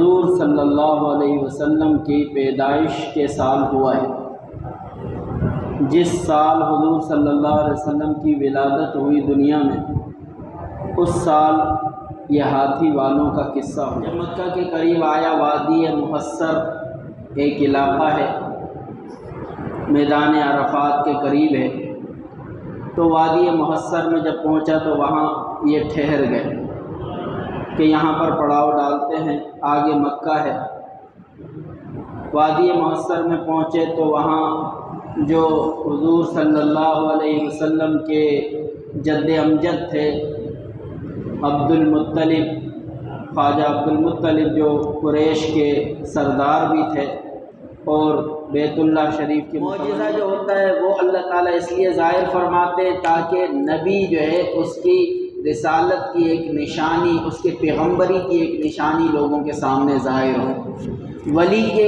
حضور صلی اللہ علیہ وسلم کی پیدائش کے سال ہوا ہے۔ جس سال حضور صلی اللہ علیہ وسلم کی ولادت ہوئی دنیا میں، اس سال یہ ہاتھی والوں کا قصہ ہوا۔ جب مکہ کے قریب آیا، وادی محصر ایک علاقہ ہے، میدان عرفات کے قریب ہے، تو وادی محصر میں جب پہنچا تو وہاں یہ ٹھہر گئے کہ یہاں پر پڑاؤ ڈالتے ہیں، آگے مکہ ہے۔ وادی محصر میں پہنچے تو وہاں جو حضور صلی اللہ علیہ وسلم کے جد امجد تھے، عبد المطلب، خواجہ عبد المطلب، جو قریش کے سردار بھی تھے اور بیت اللہ شریف کے معجزہ جو ہوتا ہے وہ اللہ تعالیٰ اس لیے ظاہر فرماتے ہیں تاکہ نبی جو ہے اس کی رسالت کی ایک نشانی، اس کے پیغمبری کی ایک نشانی لوگوں کے سامنے ظاہر ہو۔ ولی کے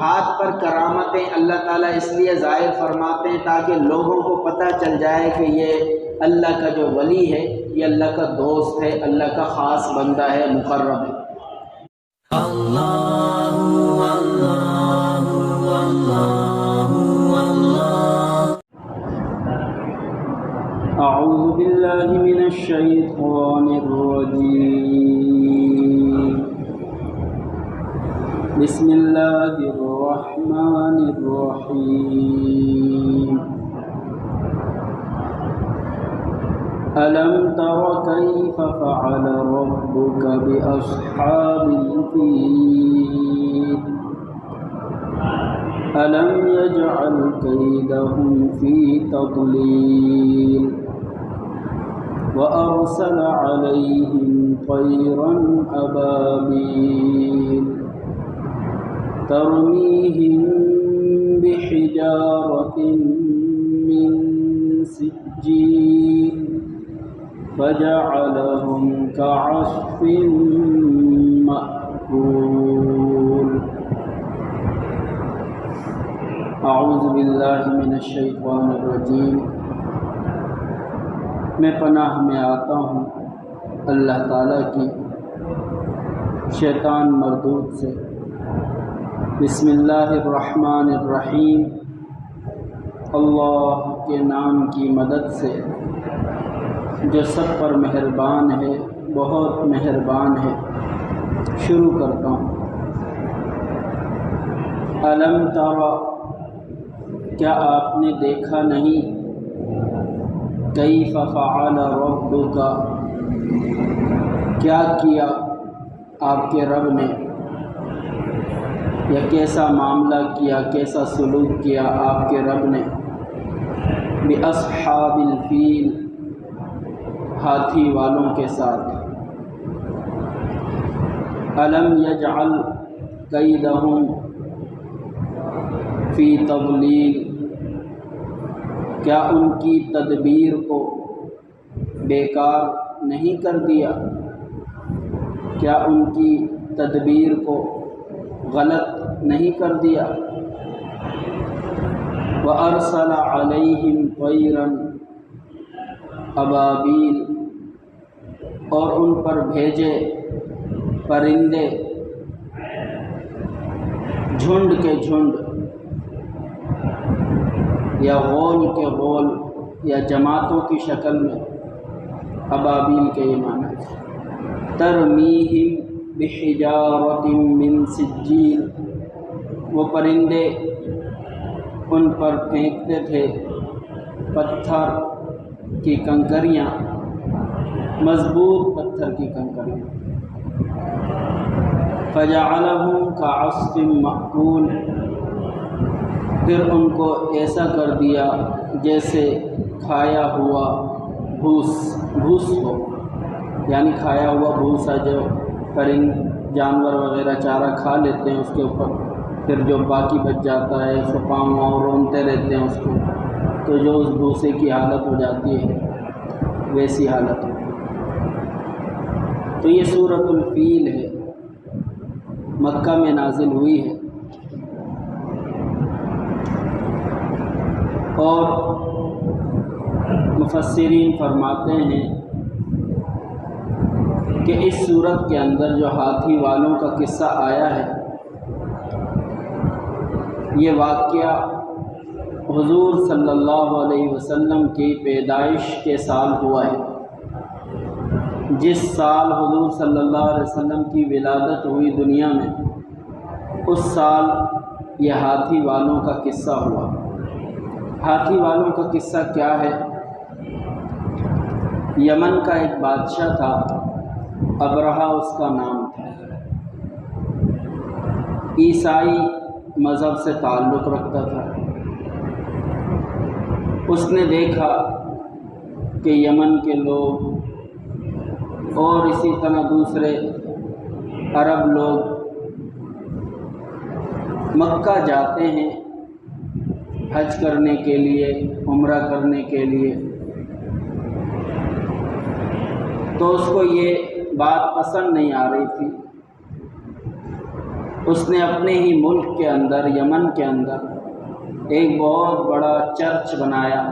ہاتھ پر کرامتیں اللہ تعالیٰ اس لیے ظاہر فرماتے ہیں تاکہ لوگوں کو پتہ چل جائے کہ یہ اللہ کا جو ولی ہے، یہ اللہ کا دوست ہے، اللہ کا خاص بندہ ہے، مقرب ہے۔ اعوذ باللہ من الشیطان الرجیم، بسم اللہ الرحمن الرحیم۔ ألم تر كيف فعل ربك بأصحاب الفيل ألم يجعل كيدهم في تضليل وأرسل عليهم طيرا أبابيل ترميهم بحجارة من سجيل فجعلهم كعصف مأكول۔ اعوذ باللہ من الشیطان الرجیم۔ میں پناہ میں آتا ہوں اللہ تعالیٰ کی شیطان مردود سے۔ بسم اللہ الرحمن الرحیم، اللہ کے نام کی مدد سے جو سب پر مہربان ہے، بہت مہربان ہے۔ شروع کرتا ہوں۔ الم تر، کیا آپ نے دیکھا نہیں، کیف فعل ربک، کیا کیا آپ کے رب نے، یا کیسا معاملہ کیا، کیسا سلوک کیا آپ کے رب نے، باصحاب الفیل، ہاتھی والوں کے ساتھ۔ الم یجعل کیدہم فی تضلیل، کیا ان کی تدبیر کو بیکار نہیں کر دیا، کیا ان کی تدبیر کو غلط نہیں کر دیا۔ وَأَرْسَلَ عَلَيْهِمْ طَيْرًا أَبَابِيلَ، اور ان پر بھیجے پرندے جھنڈ کے جھنڈ، یا غول کے غول، یا جماعتوں کی شکل میں۔ ابابیل کے یہ معنی ہے۔ ترمیہم بحجارۃ من سجیل، وہ پرندے ان پر پھینکتے تھے پتھر کی کنکریاں، مضبوط پتھر کی کنکریاں۔ فجعلہم کعصف مأکول، پھر ان کو ایسا کر دیا جیسے کھایا ہوا بھوس ہو، یعنی کھایا ہوا بھوسا جو پرند جانور وغیرہ چارہ کھا لیتے ہیں، اس کے اوپر پھر جو باقی بچ جاتا ہے اس کو پاؤں رونتے رہتے ہیں اس کو، تو جو اس بھوسے کی حالت ہو جاتی ہے ویسی حالت ہو۔ تو یہ سورۃ الفیل ہے، مکہ میں نازل ہوئی ہے، اور مفسرین فرماتے ہیں کہ اس صورت کے اندر جو ہاتھی والوں کا قصہ آیا ہے، یہ واقعہ حضور صلی اللہ علیہ وسلم کی پیدائش کے سال ہوا ہے۔ جس سال حضور صلی اللہ علیہ وسلم کی ولادت ہوئی دنیا میں، اس سال یہ ہاتھی والوں کا قصہ ہوا۔ ہاتھی والوں کا قصہ کیا ہے؟ یمن کا ایک بادشاہ تھا، ابرہہ اس کا نام تھا، عیسائی مذہب سے تعلق رکھتا تھا۔ اس نے دیکھا کہ یمن کے لوگ اور اسی طرح دوسرے عرب لوگ مکہ جاتے ہیں حج کرنے کے لیے، عمرہ کرنے کے لیے، تو اس کو یہ بات پسند نہیں آ رہی تھی۔ اس نے اپنے ہی ملک کے اندر، یمن کے اندر، ایک بہت بڑا چرچ بنایا،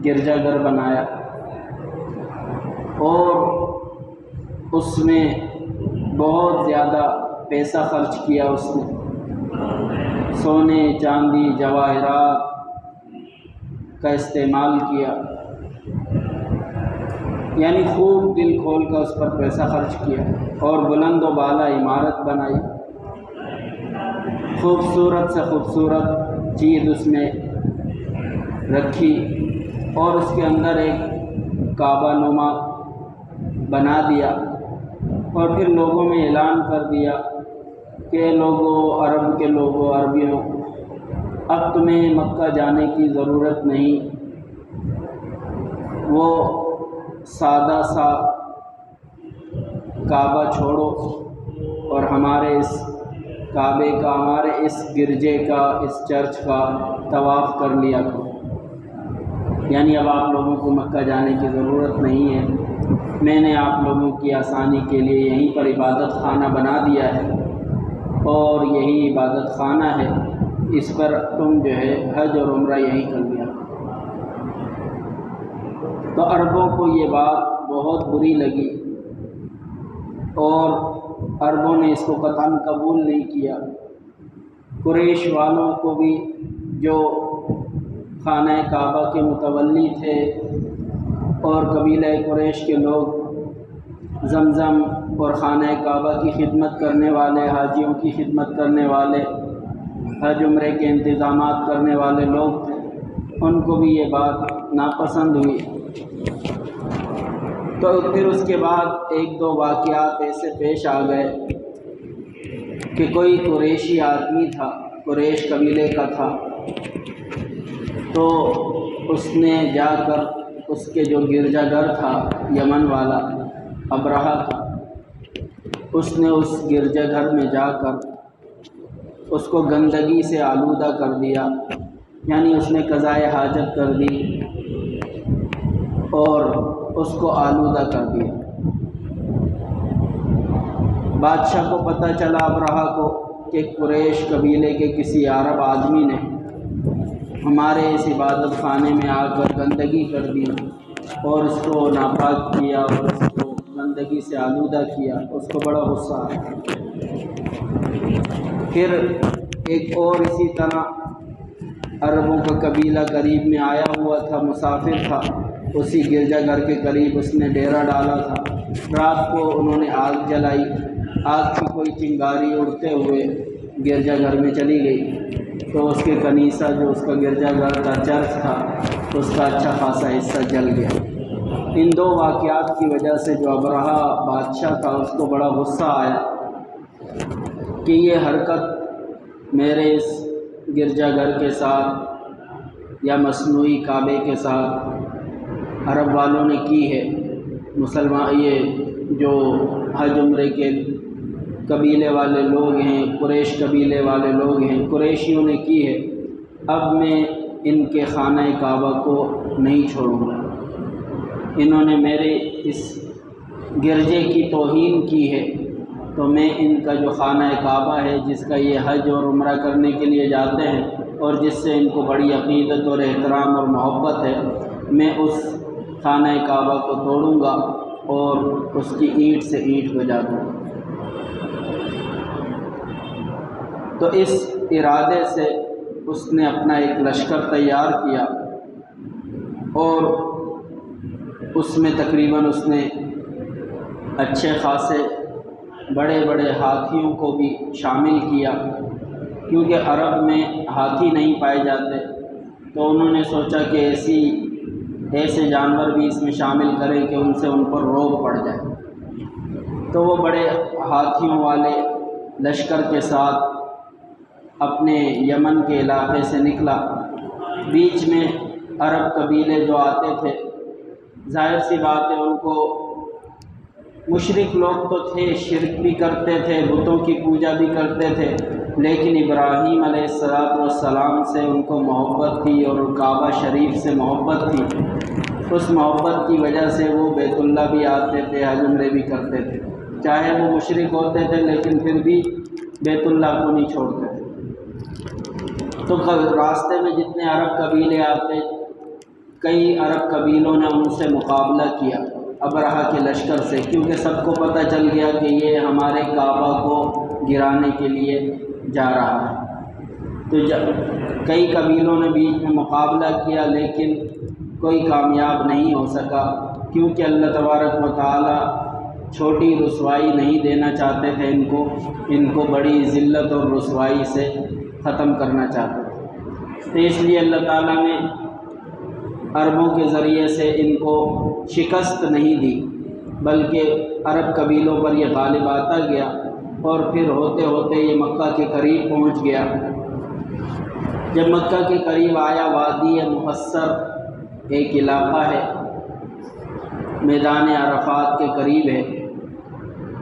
گرجا گھر بنایا، اور اس میں بہت زیادہ پیسہ خرچ کیا۔ اس نے سونے، چاندی، جواہرات کا استعمال کیا، یعنی خوب دل کھول کر اس پر پیسہ خرچ کیا، اور بلند و بالا عمارت بنائی، خوبصورت سے خوبصورت چیز اس میں رکھی، اور اس کے اندر ایک کعبہ نما بنا دیا، اور پھر لوگوں میں اعلان کر دیا کہ لوگوں، عرب کے لوگوں، عربیوں، اب تمہیں مکہ جانے کی ضرورت نہیں، وہ سادہ سا کعبہ چھوڑو اور ہمارے اس کعبے کا، ہمارے اس گرجے کا، اس چرچ کا طواف کر لیا کرو، یعنی اب آپ لوگوں کو مکہ جانے کی ضرورت نہیں ہے، میں نے آپ لوگوں کی آسانی کے لیے یہیں پر عبادت خانہ بنا دیا ہے، اور یہی عبادت خانہ ہے، اس پر تم جو ہے حج اور عمرہ یہیں کر لیا۔ تو عربوں کو یہ بات بہت بری لگی، اور عربوں نے اس کو قطعاً قبول نہیں کیا۔ قریش والوں کو بھی، جو خانہ کعبہ کے متولی تھے، اور قبیلہ قریش کے لوگ زمزم اور خانہ کعبہ کی خدمت کرنے والے، حاجیوں کی خدمت کرنے والے، حج عمرے کے انتظامات کرنے والے لوگ تھے، ان کو بھی یہ بات ناپسند ہوئی۔ تو پھر اس کے بعد ایک دو واقعات ایسے پیش آ گئے کہ کوئی قریشی آدمی تھا، قریش قبیلے کا تھا، تو اس نے جا کر اس کے جو گرجا گھر تھا یمن والا، ابرہہ کا، اس نے اس گرجا گھر میں جا کر اس کو گندگی سے آلودہ کر دیا، یعنی اس نے قضائے حاجت کر دی اور اس کو آلودہ کر دیا۔ بادشاہ کو پتہ چلا، ابرہہ کو، کہ قریش قبیلے کے کسی عرب آدمی نے ہمارے اس عبادت خانے میں آ کر گندگی کر دی اور اس کو ناپاک کیا اور اس کو گندگی سے آلودہ کیا۔ اس کو بڑا غصہ آیا۔ پھر ایک اور اسی طرح عربوں کا قبیلہ قریب میں آیا ہوا تھا، مسافر تھا، اسی گرجا گھر کے قریب اس نے ڈیرا ڈالا تھا۔ رات کو انہوں نے آگ جلائی، آگ کی کوئی چنگاری اڑتے ہوئے گرجا گھر میں چلی گئی، تو اس کے کنیسہ، جو اس کا گرجا گھر کا چرچ تھا، اس کا اچھا خاصا حصہ جل گیا۔ ان دو واقعات کی وجہ سے جو ابرہہ بادشاہ تھا، اس کو بڑا غصہ آیا کہ یہ حرکت میرے اس گرجا گھر کے ساتھ یا مصنوعی کعبے کے ساتھ عرب والوں نے کی ہے، مسلمان، یہ جو حج عمرے کے قبیلے والے لوگ ہیں، قریش قبیلے والے لوگ ہیں، قریشیوں نے کی ہے، اب میں ان کے خانہ کعبہ کو نہیں چھوڑوں گا۔ انہوں نے میرے اس گرجے کی توہین کی ہے، تو میں ان کا جو خانہ کعبہ ہے، جس کا یہ حج اور عمرہ کرنے کے لیے جاتے ہیں اور جس سے ان کو بڑی عقیدت اور احترام اور محبت ہے، میں اس خانہ کعبہ کو توڑوں گا اور اس کی اینٹ سے اینٹ بجا دوں۔ تو اس ارادے سے اس نے اپنا ایک لشکر تیار کیا اور اس میں تقریباً اس نے اچھے خاصے بڑے بڑے ہاتھیوں کو بھی شامل کیا، کیونکہ عرب میں ہاتھی نہیں پائے جاتے، تو انہوں نے سوچا کہ ایسے جانور بھی اس میں شامل کریں کہ ان سے ان پر روب پڑ جائے۔ تو وہ بڑے ہاتھیوں والے لشکر کے ساتھ اپنے یمن کے علاقے سے نکلا۔ بیچ میں عرب قبیلے جو آتے تھے، ظاہر سی بات ہے ان کو مشرک لوگ تو تھے، شرک بھی کرتے تھے، بتوں کی پوجا بھی کرتے تھے، لیکن ابراہیم علیہ السلام سے ان کو محبت تھی اور کعبہ شریف سے محبت تھی۔ اس محبت کی وجہ سے وہ بیت اللہ بھی آتے تھے، حج عمرے بھی کرتے تھے، چاہے وہ مشرک ہوتے تھے لیکن پھر بھی بیت اللہ کو نہیں چھوڑتے تھے۔ تو راستے میں جتنے عرب قبیلے آتے، کئی عرب قبیلوں نے ان سے مقابلہ کیا ابرہہ کے لشکر سے، کیونکہ سب کو پتہ چل گیا کہ یہ ہمارے کعبہ کو گرانے کے لیے جا رہا ہے۔ تو کئی قبیلوں نے بیچ میں مقابلہ کیا لیکن کوئی کامیاب نہیں ہو سکا، کیونکہ اللہ تبارک و تعالی چھوٹی رسوائی نہیں دینا چاہتے تھے ان کو بڑی ذلت اور رسوائی سے ختم کرنا چاہتے تھے۔ تو اس لیے اللہ تعالیٰ نے عربوں کے ذریعے سے ان کو شکست نہیں دی، بلکہ عرب قبیلوں پر یہ غالب آتا گیا، اور پھر ہوتے ہوتے یہ مکہ کے قریب پہنچ گیا۔ جب مکہ کے قریب آیا، وادی محصر ایک علاقہ ہے، میدان عرفات کے قریب ہے،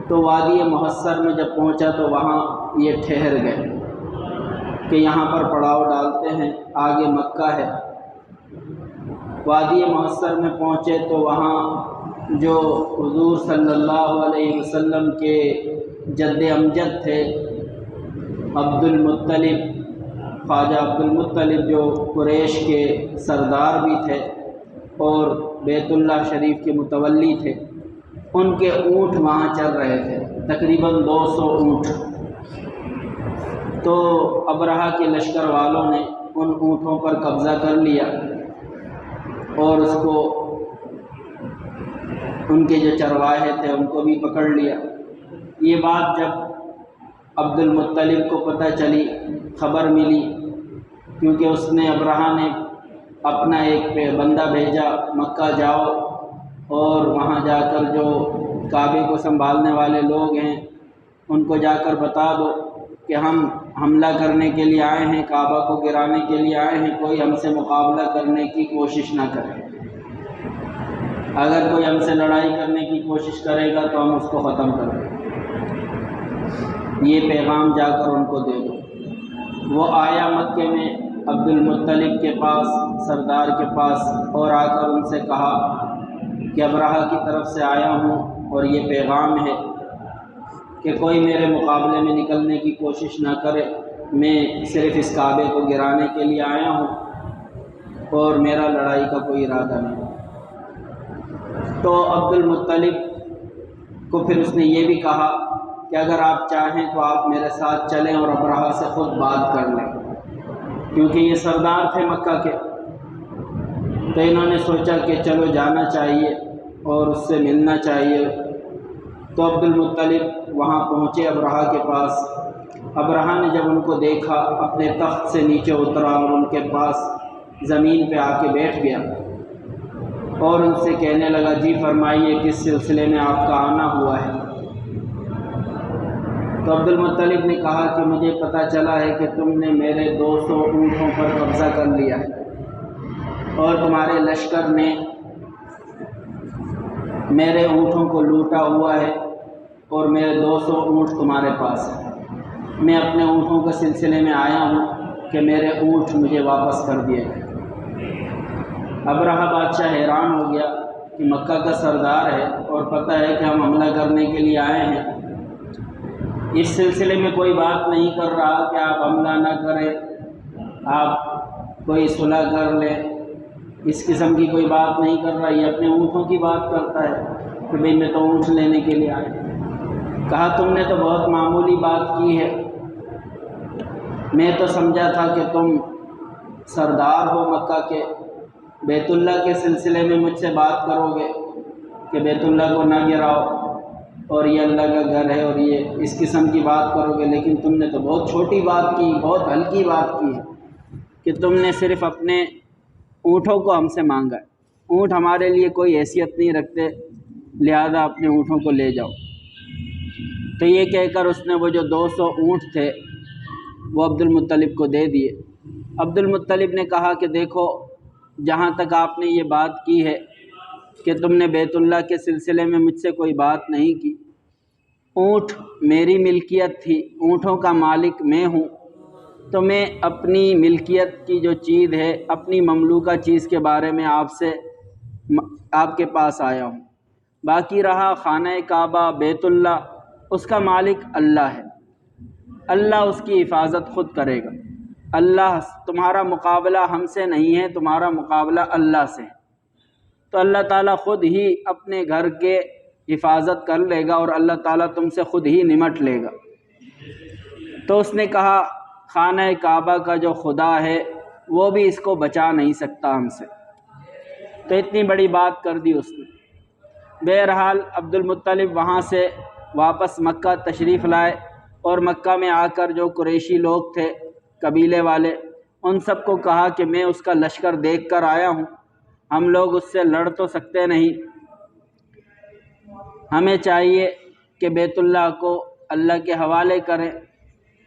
تو وادی محصر میں جب پہنچا تو وہاں یہ ٹھہر گئے کہ یہاں پر پڑاؤ ڈالتے ہیں، آگے مکہ ہے۔ وادی محصر میں پہنچے تو وہاں جو حضور صلی اللہ علیہ وسلم کے جد امجد تھے، عبد المطلب، خواجہ عبد المطلب، جو قریش کے سردار بھی تھے اور بیت اللہ شریف کے متولی تھے، ان کے اونٹ وہاں چل رہے تھے، تقریباً 200 اونٹ۔ تو ابرہہ کے لشکر والوں نے ان اونٹوں پر قبضہ کر لیا اور اس کو ان کے جو چرواہے تھے ان کو بھی پکڑ لیا۔ یہ بات جب عبد المطلب کو پتہ چلی، خبر ملی، کیونکہ اس نے ابرہہ نے اپنا ایک بندہ بھیجا، مکہ جاؤ اور وہاں جا کر جو کعبے کو سنبھالنے والے لوگ ہیں ان کو جا کر بتا دو کہ ہم حملہ کرنے کے لیے آئے ہیں، کعبہ کو گرانے کے لیے آئے ہیں، کوئی ہم سے مقابلہ کرنے کی کوشش نہ کرے، اگر کوئی ہم سے لڑائی کرنے کی کوشش کرے گا تو ہم اس کو ختم کر دیں۔ یہ پیغام جا کر ان کو دے دو۔ وہ آیا مکے میں عبد المطلب کے پاس، سردار کے پاس، اور آ کر ان سے کہا کہ ابرہہ کی طرف سے آیا ہوں اور یہ پیغام ہے کہ کوئی میرے مقابلے میں نکلنے کی کوشش نہ کرے، میں صرف اس کعبے کو گرانے کے لیے آیا ہوں اور میرا لڑائی کا کوئی ارادہ نہیں۔ تو عبد المطلب کو پھر اس نے یہ بھی کہا کہ اگر آپ چاہیں تو آپ میرے ساتھ چلیں اور ابرہہ سے خود بات کر لیں، کیونکہ یہ سردار تھے مکہ کے۔ تو انہوں نے سوچا کہ چلو جانا چاہیے اور اس سے ملنا چاہیے۔ تو عبد المطلب وہاں پہنچے ابرہہ کے پاس۔ ابرہہ نے جب ان کو دیکھا، اپنے تخت سے نیچے اترا اور ان کے پاس زمین پہ آ کے بیٹھ گیا اور ان سے کہنے لگا، جی فرمائیے کس سلسلے میں آپ کا آنا ہوا ہے؟ تو عبد المطلب نے کہا کہ مجھے پتہ چلا ہے کہ تم نے میرے 200 اونٹوں پر قبضہ کر لیا ہے اور تمہارے لشکر نے میرے اونٹوں کو لوٹا ہوا ہے اور میرے 200 اونٹ تمہارے پاس ہیں۔ میں اپنے اونٹوں کے سلسلے میں آیا ہوں کہ میرے اونٹ مجھے واپس کر دیے گئے۔ ابرہہ بادشاہ حیران ہو گیا کہ مکہ کا سردار ہے اور پتہ ہے کہ ہم حملہ کرنے کے لیے آئے ہیں، اس سلسلے میں کوئی بات نہیں کر رہا کہ آپ حملہ نہ کریں، آپ کوئی صلح کر لیں، اس قسم کی کوئی بات نہیں کر رہا، یہ اپنے اونٹوں کی بات کرتا ہے۔ کہ بھئی میں تو اونٹ لینے کے لیے آیا۔ کہا تم نے تو بہت معمولی بات کی ہے، میں تو سمجھا تھا کہ تم سردار ہو مکہ کے، بیت اللہ کے سلسلے میں مجھ سے بات کرو گے کہ بیت اللہ کو نہ گراؤ اور یہ اللہ کا گھر ہے اور یہ اس قسم کی بات کرو گے، لیکن تم نے تو بہت چھوٹی بات کی، بہت ہلکی بات کی ہے کہ تم نے صرف اپنے اونٹوں کو ہم سے مانگا ہے۔ اونٹ ہمارے لیے کوئی حیثیت نہیں رکھتے، لہذا اپنے اونٹوں کو لے جاؤ۔ تو یہ کہہ کر اس نے وہ جو 200 اونٹ تھے وہ عبد المطلب کو دے دیے۔ عبد المطلب نے کہا کہ دیکھو، جہاں تک آپ نے یہ بات کی ہے کہ تم نے بیت اللہ کے سلسلے میں مجھ سے کوئی بات نہیں کی، اونٹ میری ملکیت تھی، اونٹوں کا مالک میں ہوں، تو میں اپنی ملکیت کی جو چیز ہے، اپنی مملوکہ چیز کے بارے میں آپ کے پاس آیا ہوں۔ باقی رہا خانہ کعبہ، بیت اللہ، اس کا مالک اللہ ہے، اللہ اس کی حفاظت خود کرے گا۔ اللہ، تمہارا مقابلہ ہم سے نہیں ہے، تمہارا مقابلہ اللہ سے ہے، تو اللہ تعالیٰ خود ہی اپنے گھر کے حفاظت کر لے گا اور اللہ تعالیٰ تم سے خود ہی نمٹ لے گا۔ تو اس نے کہا خانہ کعبہ کا جو خدا ہے وہ بھی اس کو بچا نہیں سکتا ہم سے۔ تو اتنی بڑی بات کر دی اس نے۔ بہرحال عبد المطلب وہاں سے واپس مکہ تشریف لائے اور مکہ میں آ کر جو قریشی لوگ تھے، قبیلے والے، ان سب کو کہا کہ میں اس کا لشکر دیکھ کر آیا ہوں، ہم لوگ اس سے لڑ تو سکتے نہیں، ہمیں چاہیے کہ بیت اللہ کو اللہ کے حوالے کریں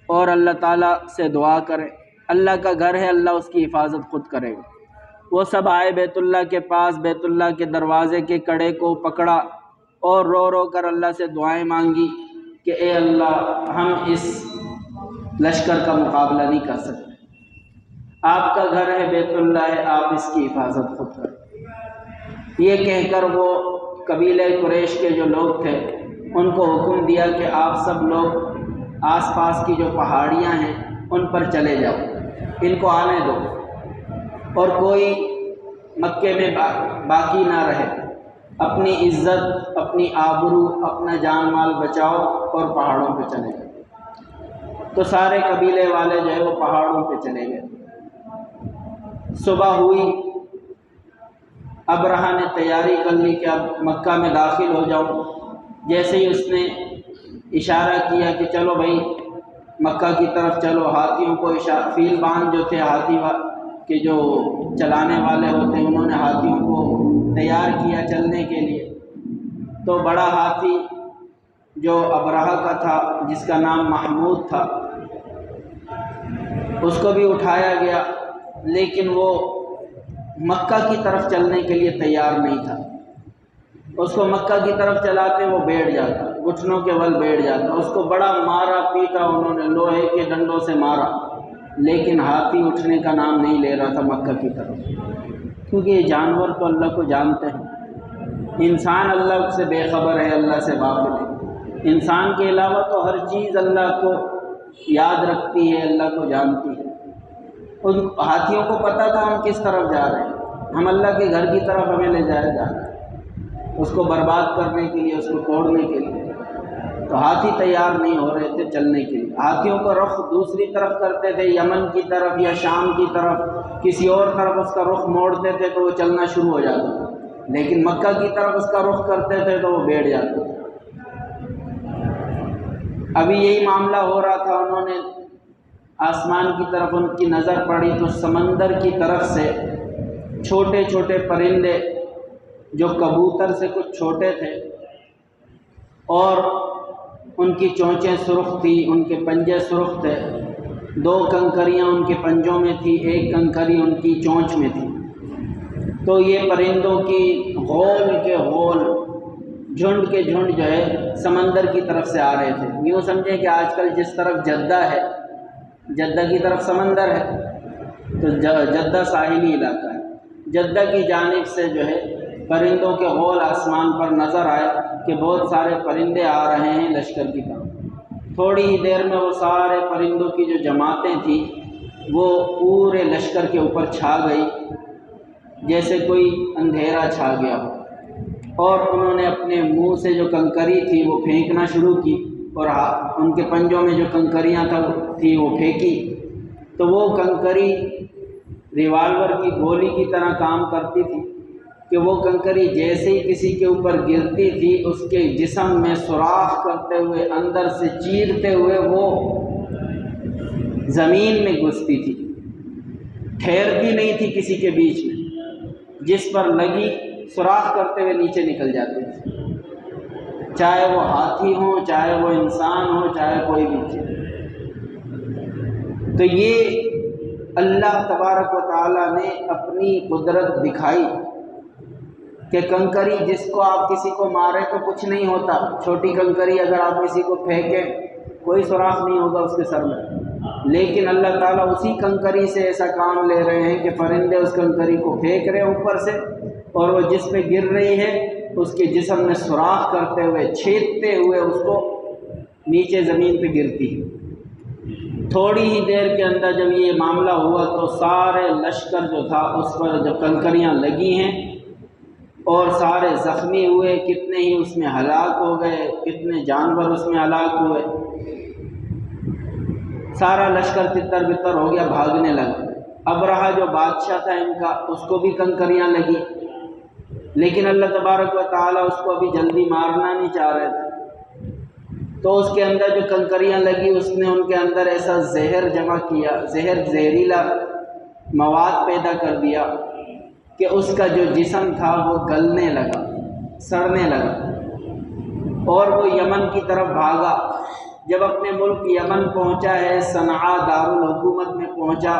اور اللہ تعالیٰ سے دعا کریں، اللہ کا گھر ہے، اللہ اس کی حفاظت خود کرے گا۔ وہ سب آئے بیت اللہ کے پاس، بیت اللہ کے دروازے کے کڑے کو پکڑا اور رو رو کر اللہ سے دعائیں مانگی کہ اے اللہ، ہم اس لشکر کا مقابلہ نہیں کر سکتے، آپ کا گھر ہے، بیت اللہ ہے، آپ اس کی حفاظت خود کریں۔ یہ کہہ کر وہ قبیلہ قریش کے جو لوگ تھے ان کو حکم دیا کہ آپ سب لوگ آس پاس کی جو پہاڑیاں ہیں ان پر چلے جاؤ، ان کو آنے دو اور کوئی مکے میں باقی نہ رہے، اپنی عزت، اپنی آبرو، اپنا جان مال بچاؤ اور پہاڑوں پہ چلے گئے۔ تو سارے قبیلے والے جو ہے وہ پہاڑوں پہ چلے گئے۔ صبح ہوئی، ابرہہ نے تیاری کر لی کہ اب مکہ میں داخل ہو جاؤ۔ جیسے ہی اس نے اشارہ کیا کہ چلو بھائی مکہ کی طرف چلو، ہاتھیوں کو فیل بان جو تھے، ہاتھی کے جو چلانے والے ہوتے ہیں، انہوں نے ہاتھیوں کو تیار کیا چلنے کے لیے۔ تو بڑا ہاتھی جو ابرہہ کا تھا، جس کا نام محمود تھا، اس کو بھی اٹھایا گیا، لیکن وہ مکہ کی طرف چلنے کے لیے تیار نہیں تھا۔ اس کو مکہ کی طرف چلاتے وہ بیٹھ جاتا، گھٹنوں کے بل بیٹھ جاتا۔ اس کو بڑا مارا پیٹا، انہوں نے لوہے کے ڈنڈوں سے مارا، لیکن ہاتھی اٹھنے کا نام نہیں لے رہا تھا مکہ کی طرف، کیونکہ یہ جانور تو اللہ کو جانتے ہیں، انسان اللہ سے بے خبر ہے، اللہ سے غافل ہے۔ انسان کے علاوہ تو ہر چیز اللہ کو یاد رکھتی ہے، اللہ کو جانتی ہے۔ ان ہاتھیوں کو پتہ تھا ہم کس طرف جا رہے ہیں، ہم اللہ کے گھر کی طرف ہمیں لے جایا جا رہا ہے، اس کو برباد کرنے کے لیے، اس کو توڑنے کے لیے۔ تو ہاتھی تیار نہیں ہو رہے تھے چلنے کے لیے۔ ہاتھیوں کو رخ دوسری طرف کرتے تھے، یمن کی طرف یا شام کی طرف، کسی اور طرف اس کا رخ موڑتے تھے تو وہ چلنا شروع ہو جاتا تھا، لیکن مکہ کی طرف اس کا رخ کرتے تھے تو وہ بیٹھ جاتے تھے۔ ابھی یہی معاملہ ہو رہا تھا، انہوں نے آسمان کی طرف ان کی نظر پڑی تو سمندر کی طرف سے چھوٹے چھوٹے پرندے جو کبوتر سے کچھ چھوٹے تھے اور ان کی چونچیں سرخ تھی، ان کے پنجے سرخ تھے، 2 کنکریاں ان کے پنجوں میں تھی، 1 کنکری ان کی چونچ میں تھی۔ تو یہ پرندوں کی غول کے غول، جھنڈ کے جھنڈ جو ہے سمندر کی طرف سے آ رہے تھے۔ یوں سمجھیں کہ آج کل جس طرف جدہ ہے، جدہ کی طرف سمندر ہے تو جدہ ساحلی علاقہ ہے، جدہ کی جانب سے جو ہے پرندوں کے غول آسمان پر نظر آئے کہ بہت سارے پرندے آ رہے ہیں لشکر کی طرف۔ تھوڑی ہی دیر میں وہ سارے پرندوں کی جو جماعتیں تھیں وہ پورے لشکر کے اوپر چھا گئی، جیسے کوئی اندھیرا چھا گیا ہو۔ اور انہوں نے اپنے منہ سے جو کنکری تھی وہ پھینکنا شروع کی، اور ان کے پنجوں میں جو کنکریاں تھی وہ پھینکی، تو وہ کنکری ریوالور کی گولی کی طرح کام کرتی تھی کہ وہ کنکری جیسے ہی کسی کے اوپر گرتی تھی اس کے جسم میں سوراخ کرتے ہوئے، اندر سے چیرتے ہوئے وہ زمین میں گھستی تھی، ٹھہرتی نہیں تھی کسی کے بیچ میں، جس پر لگی سوراخ کرتے ہوئے نیچے نکل جاتی تھی، چاہے وہ ہاتھی ہوں، چاہے وہ انسان ہو، چاہے کوئی بھی چیز۔ تو یہ اللہ تبارک و تعالیٰ نے اپنی قدرت دکھائی کہ کنکری جس کو آپ کسی کو مارے تو کچھ نہیں ہوتا، چھوٹی کنکری اگر آپ کسی کو پھینکیں کوئی سوراخ نہیں ہوگا اس کے سر میں، لیکن اللہ تعالیٰ اسی کنکری سے ایسا کام لے رہے ہیں کہ فرندے اس کنکری کو پھینک رہے ہیں اوپر سے، اور وہ جس پہ گر رہی ہے اس کے جسم میں سوراخ کرتے ہوئے، چھیدتے ہوئے اس کو نیچے زمین پہ گرتی ہے۔ تھوڑی ہی دیر کے اندر جب یہ معاملہ ہوا تو سارے لشکر جو تھا اس پر جب کنکریاں لگی ہیں اور سارے زخمی ہوئے، کتنے ہی اس میں ہلاک ہو گئے، کتنے جانور اس میں ہلاک ہوئے، سارا لشکر تتر بتر ہو گیا، بھاگنے لگا۔ ابرہہ جو بادشاہ تھا ان کا، اس کو بھی کنکریاں لگی، لیکن اللہ تبارک و تعالیٰ اس کو ابھی جلدی مارنا نہیں چاہ رہے تھے، تو اس کے اندر جو کنکریاں لگی اس نے ان کے اندر ایسا زہر جمع کیا، زہریلا مواد پیدا کر دیا کہ اس کا جو جسم تھا وہ گلنے لگا، سڑنے لگا، اور وہ یمن کی طرف بھاگا۔ جب اپنے ملک یمن پہنچا ہے، صنعاء دارالحکومت میں پہنچا،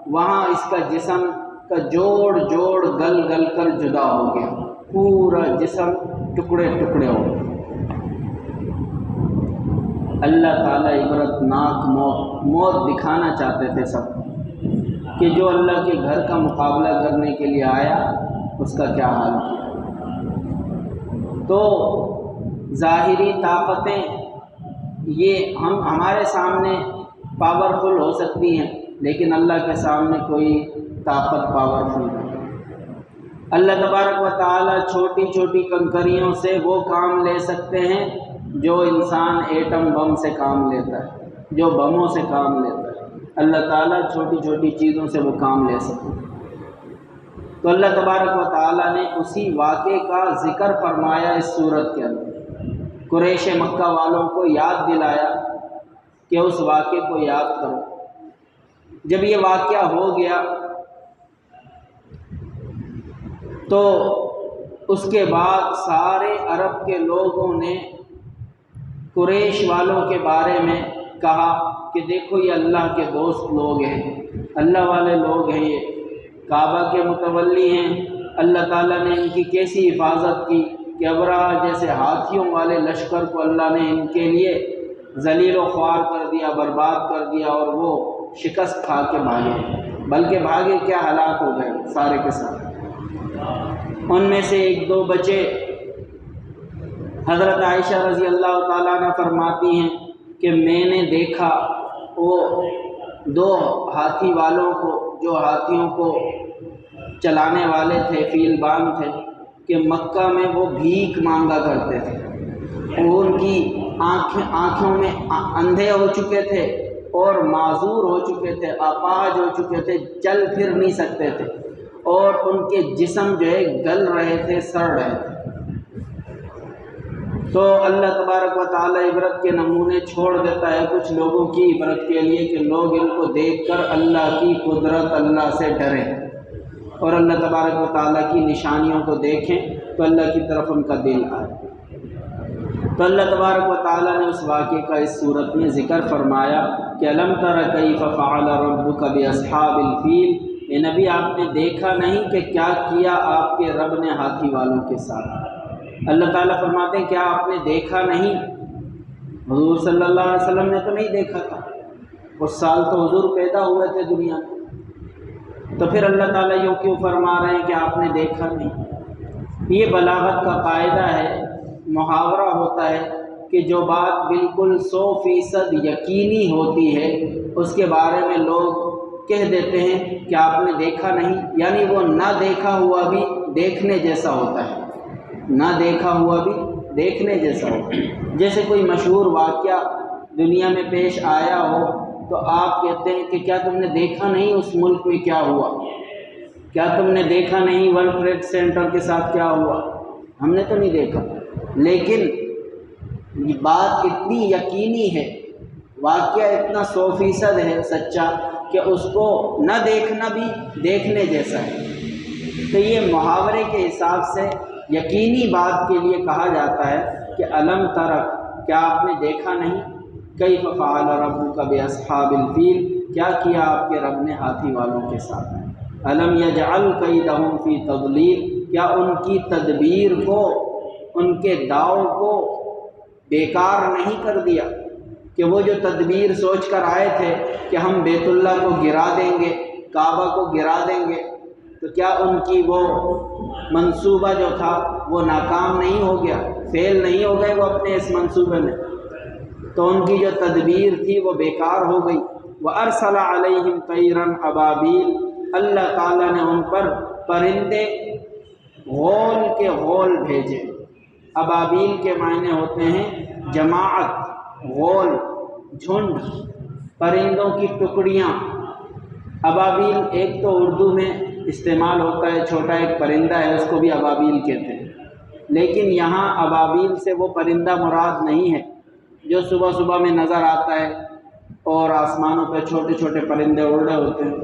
وہاں اس کا جسم کا جوڑ جوڑ گل گل کر جدا ہو گیا، پورا جسم ٹکڑے ٹکڑے ہو گئے۔ اللہ تعالیٰ عبرت ناک موت دکھانا چاہتے تھے سب کہ جو اللہ کے گھر کا مقابلہ کرنے کے لیے آیا اس کا کیا حال کیا۔ تو ظاہری طاقتیں یہ ہمارے سامنے پاورفل ہو سکتی ہیں، لیکن اللہ کے سامنے کوئی طاقت پاورفل نہیں۔ اللہ تبارک و تعالیٰ چھوٹی چھوٹی کنکریوں سے وہ کام لے سکتے ہیں جو انسان ایٹم بم سے کام لیتا ہے، جو بموں سے کام لیتا ہے، اللہ تعالیٰ چھوٹی چھوٹی چیزوں سے وہ کام لے سکتے ہیں۔ تو اللہ تبارک و تعالیٰ نے اسی واقعے کا ذکر فرمایا اس سورت کے اندر، قریش مکہ والوں کو یاد دلایا کہ اس واقعے کو یاد کرو۔ جب یہ واقعہ ہو گیا تو اس کے بعد سارے عرب کے لوگوں نے قریش والوں کے بارے میں کہا کہ دیکھو یہ اللہ کے دوست لوگ ہیں، اللہ والے لوگ ہیں، یہ کعبہ کے متولی ہیں، اللہ تعالیٰ نے ان کی کیسی حفاظت کی کہ ابرہہ جیسے ہاتھیوں والے لشکر کو اللہ نے ان کے لیے ذلیل و خوار کر دیا، برباد کر دیا، اور وہ شکست کھا کے بھاگے، بلکہ بھاگے کیا ہلاک ہو گئے سارے کے سارے۔ ان میں سے ایک دو بچے، حضرت عائشہ رضی اللہ تعالیٰ عنہ فرماتی ہیں کہ میں نے دیکھا وہ دو ہاتھی والوں کو، جو ہاتھیوں کو چلانے والے تھے، فیلبان تھے، کہ مکہ میں وہ بھیک مانگا کرتے تھے، وہ ان کی آنکھوں میں اندھے ہو چکے تھے اور معذور ہو چکے تھے، اپاہج ہو چکے تھے، چل پھر نہیں سکتے تھے، اور ان کے جسم جو ہے گل رہے تھے، سڑ رہے تھے۔ تو اللہ تبارک و تعالیٰ عبرت کے نمونے چھوڑ دیتا ہے کچھ لوگوں کی عبرت کے لیے کہ لوگ ان کو دیکھ کر اللہ کی قدرت، اللہ سے ڈریں، اور اللہ تبارک و تعالیٰ کی نشانیوں کو دیکھیں تو اللہ کی طرف ان کا دل آئے۔ تو اللہ تبارک و تعالیٰ نے اس واقعے کا اس صورت میں ذکر فرمایا کہ الم تر کیف فعل ربک باصحاب الفیل، اے نبی آپ نے دیکھا نہیں کہ کیا کیا آپ کے رب نے ہاتھی والوں کے ساتھ۔ اللہ تعالیٰ فرماتے ہیں کیا آپ نے دیکھا نہیں؟ حضور صلی اللہ علیہ وسلم نے تو نہیں دیکھا تھا، اس سال تو حضور پیدا ہوئے تھے دنیا میں، تو پھر اللہ تعالیٰ یوں کیوں فرما رہے ہیں کہ آپ نے دیکھا نہیں؟ یہ بلاغت کا قاعدہ ہے، محاورہ ہوتا ہے کہ جو بات بالکل 100% یقینی ہوتی ہے اس کے بارے میں لوگ کہہ دیتے ہیں کہ آپ نے دیکھا نہیں، یعنی وہ نہ دیکھا ہوا بھی دیکھنے جیسا ہوتا ہے۔ نہ دیکھا ہوا بھی دیکھنے جیسا ہو۔ جیسے کوئی مشہور واقعہ دنیا میں پیش آیا ہو تو آپ کہتے ہیں کہ کیا تم نے دیکھا نہیں اس ملک میں کیا ہوا، کیا تم نے دیکھا نہیں ورلڈ ٹریڈ سینٹر کے ساتھ کیا ہوا، ہم نے تو نہیں دیکھا، لیکن یہ بات اتنی یقینی ہے، واقعہ اتنا 100% ہے سچا کہ اس کو نہ دیکھنا بھی دیکھنے جیسا ہے۔ تو یہ محاورے کے حساب سے یقینی بات کے لیے کہا جاتا ہے کہ الم ترک، کیا آپ نے دیکھا نہیں، کیف فعل ربک باصحاب الفیل، کیا کیا آپ کے رب نے ہاتھی والوں کے ساتھ، الم یجعل کیدہم فی تضلیل، کیا ان کی تدبیر کو، ان کے داؤ کو بیکار نہیں کر دیا، کہ وہ جو تدبیر سوچ کر آئے تھے کہ ہم بیت اللہ کو گرا دیں گے، کعبہ کو گرا دیں گے، تو کیا ان کی وہ منصوبہ جو تھا وہ ناکام نہیں ہو گیا، فیل نہیں ہو گئے وہ اپنے اس منصوبے میں، تو ان کی جو تدبیر تھی وہ بیکار ہو گئی۔ وَأَرْسَلَ عَلَيْهِمْ طَيْرًا أَبَابِيلَ، اللہ تعالیٰ نے ان پر پرندے غول کے غول بھیجے۔ ابابیل کے معنی ہوتے ہیں جماعت، غول، جھنڈ، پرندوں کی ٹکڑیاں۔ ابابیل ایک تو اردو میں استعمال ہوتا ہے، چھوٹا ایک پرندہ ہے اس کو بھی ابابیل کہتے ہیں، لیکن یہاں ابابیل سے وہ پرندہ مراد نہیں ہے جو صبح صبح میں نظر آتا ہے اور آسمانوں پہ چھوٹے چھوٹے پرندے اڑ رہے ہوتے ہیں،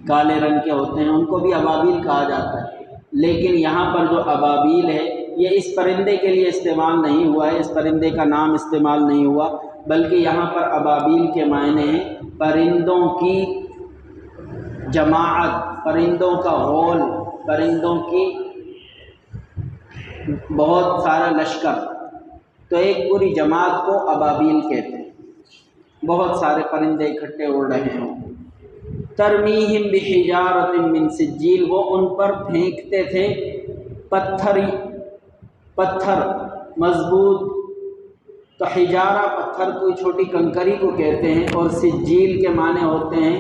کالے رنگ کے ہوتے ہیں، ان کو بھی ابابیل کہا جاتا ہے، لیکن یہاں پر جو ابابیل ہے یہ اس پرندے کے لیے استعمال نہیں ہوا ہے، اس پرندے کا نام استعمال نہیں ہوا، بلکہ یہاں پر ابابیل کے معنی ہیں پرندوں کی جماعت، پرندوں کا غول، پرندوں کی بہت سارا لشکر، تو ایک پوری جماعت کو ابابیل کہتے ہیں، بہت سارے پرندے اکٹھے اڑ رہے ہوں۔ ترمیہم بحجارۃ من سجیل، وہ ان پر پھینکتے تھے پتھر مضبوط، تو حجارہ پتھر کوئی چھوٹی کنکری کو کہتے ہیں، اور سجیل کے معنی ہوتے ہیں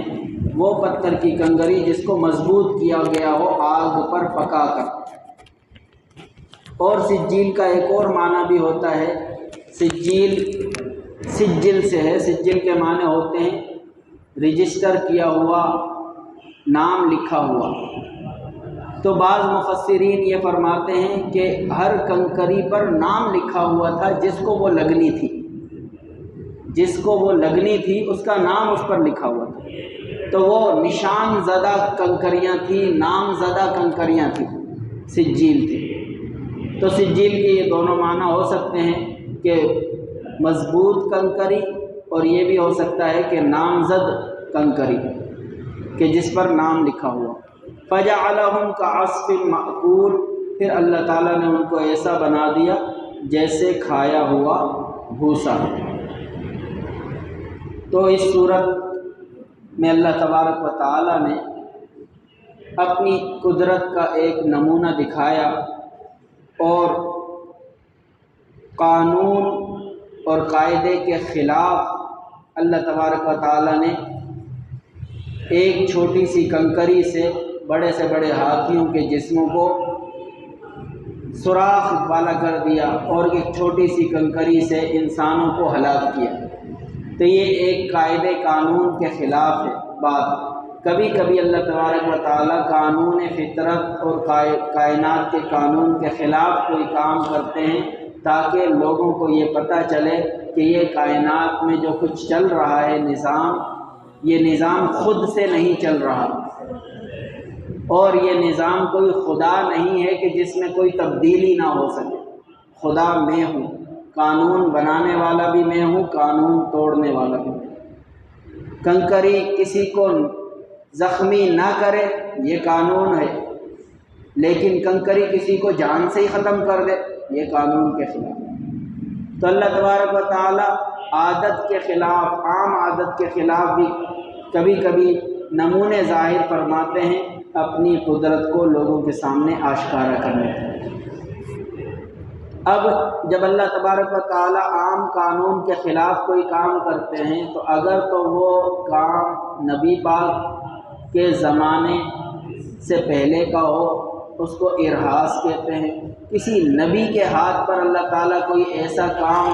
وہ پتھر کی کنکری جس کو مضبوط کیا گیا ہو آگ پر پکا کر۔ اور سجیل کا ایک اور معنی بھی ہوتا ہے، سجیل سجل سے ہے، سجل کے معنی ہوتے ہیں رجسٹر کیا ہوا، نام لکھا ہوا۔ تو بعض مفسرین یہ فرماتے ہیں کہ ہر کنکری پر نام لکھا ہوا تھا جس کو وہ لگنی تھی، جس کو وہ لگنی تھی اس کا نام اس پر لکھا ہوا تھا، تو وہ نشان زدہ کنکریاں تھیں، نام زدہ کنکریاں تھیں، سجیل تھی۔ تو سجیل کے یہ دونوں معنی ہو سکتے ہیں کہ مضبوط کنکری، اور یہ بھی ہو سکتا ہے کہ نامزد کنکری، کہ جس پر نام لکھا ہوا۔ فَجَعَلَهُمْ كَعَصْفٍ مَأْكُولٍ، پھر اللہ تعالیٰ نے ان کو ایسا بنا دیا جیسے کھایا ہوا بھوسا۔ تو اس صورت میں اللہ تبارک و تعالیٰ نے اپنی قدرت کا ایک نمونہ دکھایا، اور قانون اور قاعدے کے خلاف اللہ تبارک و تعالیٰ نے ایک چھوٹی سی کنکری سے بڑے ہاتھیوں کے جسموں کو سوراخ والا کر دیا، اور ایک چھوٹی سی کنکری سے انسانوں کو ہلاک کیا۔ تو یہ ایک قاعدے قانون کے خلاف ہے بات۔ کبھی کبھی اللہ تبارک و تعالیٰ قانون فطرت اور کائنات کے قانون کے خلاف کوئی کام کرتے ہیں تاکہ لوگوں کو یہ پتہ چلے کہ یہ کائنات میں جو کچھ چل رہا ہے نظام، یہ نظام خود سے نہیں چل رہا، اور یہ نظام کوئی خدا نہیں ہے کہ جس میں کوئی تبدیلی نہ ہو سکے۔ خدا میں ہوں، قانون بنانے والا بھی میں ہوں، قانون توڑنے والا بھی میں ہوں۔ کنکری کسی کو زخمی نہ کرے یہ قانون ہے، لیکن کنکری کسی کو جان سے ہی ختم کر دے یہ قانون کے خلاف۔ تو اللہ تبارک و تعالیٰ عادت کے خلاف، عام عادت کے خلاف بھی کبھی کبھی نمونے ظاہر فرماتے ہیں اپنی قدرت کو لوگوں کے سامنے آشکارا کرنے کے۔ اب جب اللہ تبارک و تعالیٰ عام قانون کے خلاف کوئی کام کرتے ہیں تو اگر تو وہ کام نبی پاک کے زمانے سے پہلے کا ہو اس کو ارہاس کہتے ہیں۔ کسی نبی کے ہاتھ پر اللہ تعالیٰ کوئی ایسا کام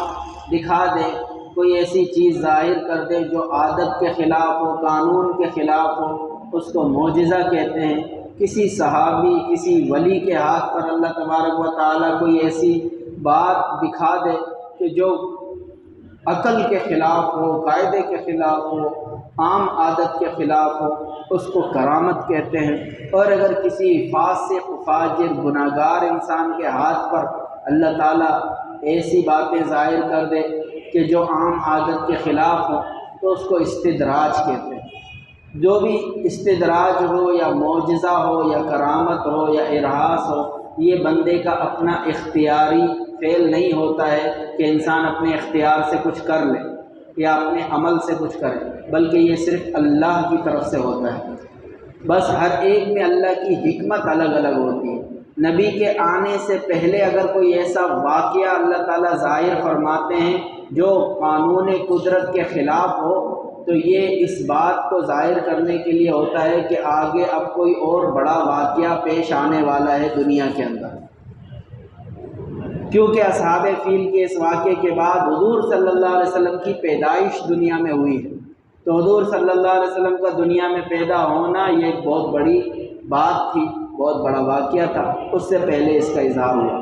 دکھا دے، کوئی ایسی چیز ظاہر کر دے جو عادت کے خلاف ہو، قانون کے خلاف ہو، اس کو معجزہ کہتے ہیں۔ کسی صحابی، کسی ولی کے ہاتھ پر اللہ تبارک و تعالیٰ کوئی ایسی بات دکھا دے کہ جو عقل کے خلاف ہو، قاعدے کے خلاف ہو، عام عادت کے خلاف ہو، اس کو کرامت کہتے ہیں۔ اور اگر کسی فاسق، فاجر، گناہ گار انسان کے ہاتھ پر اللہ تعالیٰ ایسی باتیں ظاہر کر دے کہ جو عام عادت کے خلاف ہو تو اس کو استدراج کہتے ہیں۔ جو بھی استدراج ہو یا معجزہ ہو یا کرامت ہو یا ارہاس ہو، یہ بندے کا اپنا اختیاری فعل نہیں ہوتا ہے کہ انسان اپنے اختیار سے کچھ کر لے یا اپنے عمل سے کچھ کرے، بلکہ یہ صرف اللہ کی طرف سے ہوتا ہے۔ بس ہر ایک میں اللہ کی حکمت الگ الگ ہوتی ہے۔ نبی کے آنے سے پہلے اگر کوئی ایسا واقعہ اللہ تعالیٰ ظاہر فرماتے ہیں جو قانون قدرت کے خلاف ہو، تو یہ اس بات کو ظاہر کرنے کے لیے ہوتا ہے کہ آگے اب کوئی اور بڑا واقعہ پیش آنے والا ہے دنیا کے اندر۔ کیونکہ اصحاب فیل کے اس واقعے کے بعد حضور صلی اللہ علیہ وسلم کی پیدائش دنیا میں ہوئی ہے، تو حضور صلی اللہ علیہ وسلم کا دنیا میں پیدا ہونا یہ ایک بہت بڑی بات تھی، بہت بڑا واقعہ تھا۔ اس سے پہلے اس کا اظہار ہوا۔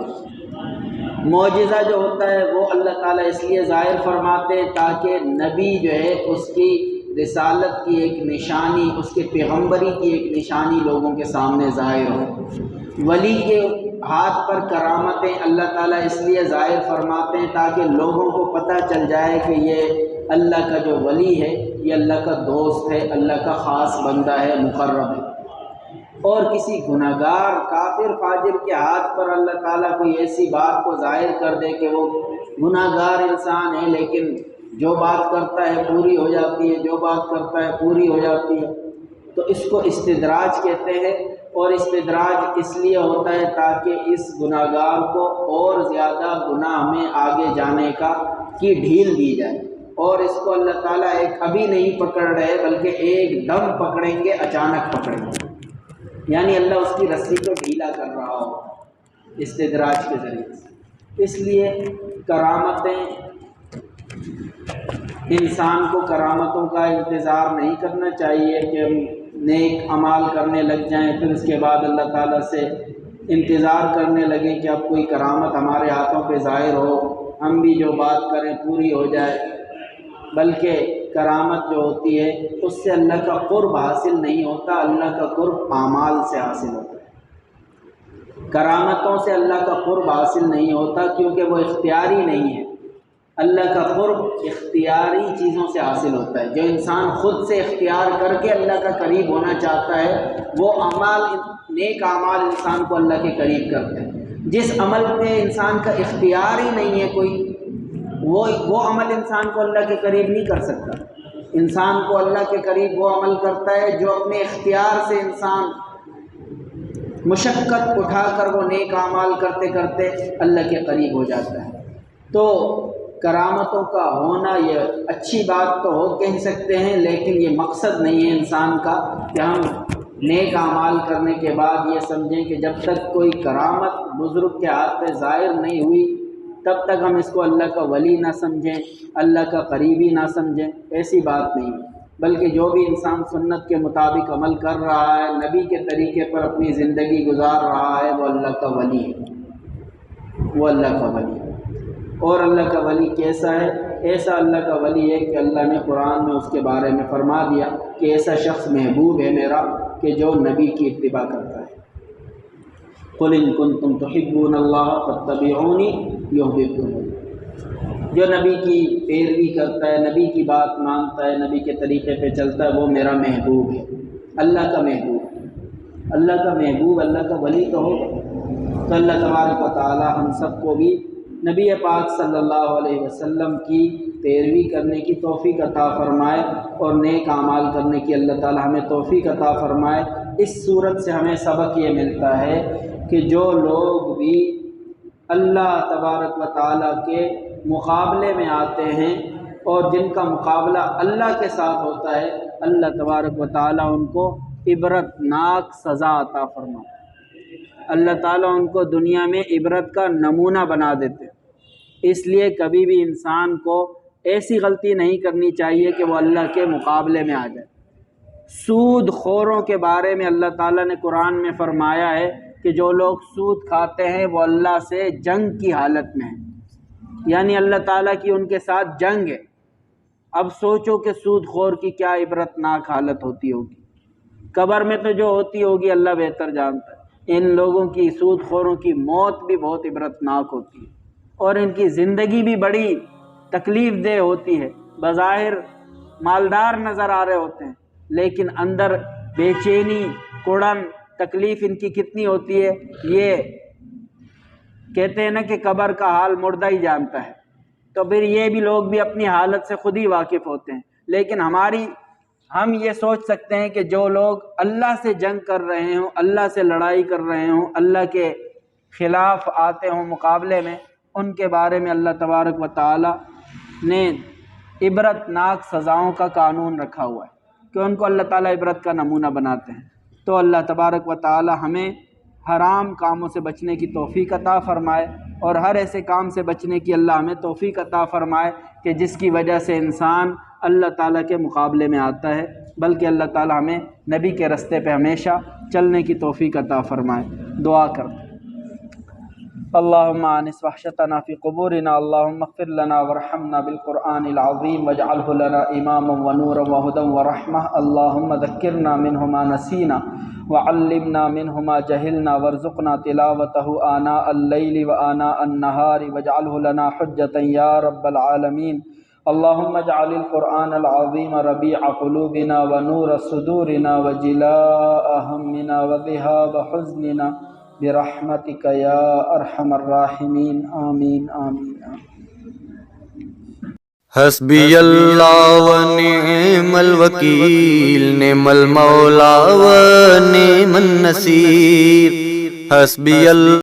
معجزہ جو ہوتا ہے وہ اللہ تعالیٰ اس لیے ظاہر فرماتے ہیں تاکہ نبی جو ہے اس کی رسالت کی ایک نشانی، اس کے پیغمبری کی ایک نشانی لوگوں کے سامنے ظاہر ہو۔ ولی کے ہاتھ پر کرامتیں اللہ تعالیٰ اس لیے ظاہر فرماتے ہیں تاکہ لوگوں کو پتہ چل جائے کہ یہ اللہ کا جو ولی ہے یہ اللہ کا دوست ہے، اللہ کا خاص بندہ ہے، مقرب ہے۔ اور کسی گناہ گار، کافر، فاجر کے ہاتھ پر اللہ تعالیٰ کوئی ایسی بات کو ظاہر کر دے کہ وہ گناہ گار انسان ہے لیکن جو بات کرتا ہے پوری ہو جاتی ہے، جو بات کرتا ہے پوری ہو جاتی ہے، تو اس کو استدراج کہتے ہیں۔ اور استدراج اس لیے ہوتا ہے تاکہ اس گناہ گار کو اور زیادہ گناہ میں آگے جانے کی ڈھیل دی جائے، اور اس کو اللہ تعالیٰ ایک ابھی نہیں پکڑ رہے بلکہ ایک دم پکڑیں گے، اچانک پکڑیں گے، یعنی اللہ اس کی رسی کو ڈھیلا کر رہا ہو استدراج کے ذریعے سے۔ اس لیے کرامتیں، انسان کو کرامتوں کا انتظار نہیں کرنا چاہیے کہ ہم نیک اعمال کرنے لگ جائیں پھر اس کے بعد اللہ تعالیٰ سے انتظار کرنے لگیں کہ اب کوئی کرامت ہمارے ہاتھوں پہ ظاہر ہو، ہم بھی جو بات کریں پوری ہو جائے۔ بلکہ کرامت جو ہوتی ہے اس سے اللہ کا قرب حاصل نہیں ہوتا، اللہ کا قرب اعمال سے حاصل ہوتا ہے۔ کرامتوں سے اللہ کا قرب حاصل نہیں ہوتا کیونکہ وہ اختیاری نہیں ہے۔ اللہ کا قرب اختیاری چیزوں سے حاصل ہوتا ہے۔ جو انسان خود سے اختیار کر کے اللہ کا قریب ہونا چاہتا ہے وہ اعمال، نیک اعمال انسان کو اللہ کے قریب کرتے ہیں۔ جس عمل پہ انسان کا اختیار ہی نہیں ہے کوئی، وہ عمل انسان کو اللہ کے قریب نہیں کر سکتا۔ انسان کو اللہ کے قریب وہ عمل کرتا ہے جو اپنے اختیار سے انسان مشقت اٹھا کر وہ نیک اعمال کرتے کرتے اللہ کے قریب ہو جاتا ہے۔ تو کرامتوں کا ہونا یہ اچھی بات تو ہو کہہ سکتے ہیں، لیکن یہ مقصد نہیں ہے انسان کا کہ ہم نیک اعمال کرنے کے بعد یہ سمجھیں کہ جب تک کوئی کرامت بزرگ کے ہاتھ پہ ظاہر نہیں ہوئی تب تک ہم اس کو اللہ کا ولی نہ سمجھیں، اللہ کا قریبی نہ سمجھیں۔ ایسی بات نہیں، بلکہ جو بھی انسان سنت کے مطابق عمل کر رہا ہے، نبی کے طریقے پر اپنی زندگی گزار رہا ہے، وہ اللہ کا ولی ہے، وہ اللہ کا ولی ہے۔ اور اللہ کا ولی کیسا ہے؟ ایسا اللہ کا ولی ہے کہ اللہ نے قرآن میں اس کے بارے میں فرما دیا کہ ایسا شخص محبوب ہے میرا کہ جو نبی کی اتباع کرتا ہے۔ قُلْ إِن كُنتُمْ تُحِبُّونَ اللَّهَ فَاتَّبِعُونِي يُحْبِبْكُمُ اللَّهُ۔ جو نبی کی پیروی کرتا ہے، نبی کی بات مانتا ہے، نبی کے طریقے پہ چلتا ہے، وہ میرا محبوب ہے، اللہ کا محبوب۔ اللہ کا محبوب اللہ کا ولی تو ہوگا۔ تو اللہ تبارک و تعالی ہم سب کو بھی نبی پاک صلی اللہ علیہ وسلم کی پیروی کرنے کی توفیق عطا فرمائے اور نیک اعمال کرنے کی اللہ تعالی ہمیں توفیق عطا فرمائے۔ اس صورت سے ہمیں سبق یہ ملتا ہے کہ جو لوگ بھی اللہ تبارک و تعالی کے مقابلے میں آتے ہیں اور جن کا مقابلہ اللہ کے ساتھ ہوتا ہے، اللہ تبارک و تعالی ان کو عبرت ناک سزا عطا فرمائے۔ اللہ تعالیٰ ان کو دنیا میں عبرت کا نمونہ بنا دیتے۔ اس لیے کبھی بھی انسان کو ایسی غلطی نہیں کرنی چاہیے کہ وہ اللہ کے مقابلے میں آ جائے۔ سود خوروں کے بارے میں اللہ تعالیٰ نے قرآن میں فرمایا ہے کہ جو لوگ سود کھاتے ہیں وہ اللہ سے جنگ کی حالت میں ہیں، یعنی اللہ تعالیٰ کی ان کے ساتھ جنگ ہے۔ اب سوچو کہ سود خور کی کیا عبرت ناک حالت ہوتی ہوگی۔ قبر میں تو جو ہوتی ہوگی اللہ بہتر جانتا ہے، ان لوگوں کی سود خوروں کی موت بھی بہت عبرت ناک ہوتی ہے، اور ان کی زندگی بھی بڑی تکلیف دہ ہوتی ہے۔ بظاہر مالدار نظر آ رہے ہوتے ہیں لیکن اندر بے چینی، کڑن، تکلیف ان کی کتنی ہوتی ہے۔ یہ کہتے ہیں نا کہ قبر کا حال مردہ ہی جانتا ہے، تو پھر یہ بھی لوگ بھی اپنی حالت سے خود ہی واقف ہوتے ہیں۔ لیکن ہم یہ سوچ سکتے ہیں کہ جو لوگ اللہ سے جنگ کر رہے ہوں، اللہ سے لڑائی کر رہے ہوں، اللہ کے خلاف آتے ہوں مقابلے میں، ان کے بارے میں اللہ تبارک و تعالی نے عبرت ناک سزاؤں کا قانون رکھا ہوا ہے کہ ان کو اللہ تعالیٰ عبرت کا نمونہ بناتے ہیں۔ تو اللہ تبارک و تعالی ہمیں حرام کاموں سے بچنے کی توفیق عطا فرمائے، اور ہر ایسے کام سے بچنے کی اللہ ہمیں توفیق عطا فرمائے کہ جس کی وجہ سے انسان اللہ تعالیٰ کے مقابلے میں آتا ہے، بلکہ اللہ تعالیٰ ہمیں نبی کے رستے پہ ہمیشہ چلنے کی توفیق عطا فرمائے۔ دعا کرتے ہیں۔ اللہم آنس وحشتنا فی قبورنا، اللہم اغفر لنا ورحمنا بالقرآن العظیم واجعلہ لنا اماما ونورا وہدی ورحمہ، اللہم ذکرنا منہ ما نسینا وعلمنا منہ ما جہلنا وارزقنا تلاوتہ آناء اللیل وآناء النہار واجعلہ لنا حجتا یا رب العالمین۔ اللہم اجعل القرآن العظیم ربیع قلوبنا ونور صدورنا وجلاء ہمنا وذہاب حزننا برحمتک یا ارحم الراحمین، آمین آمین آمین۔ حسبی اللہ و نعم الوکیل، نعم المولا و نعم النصیر، حسبی اللہ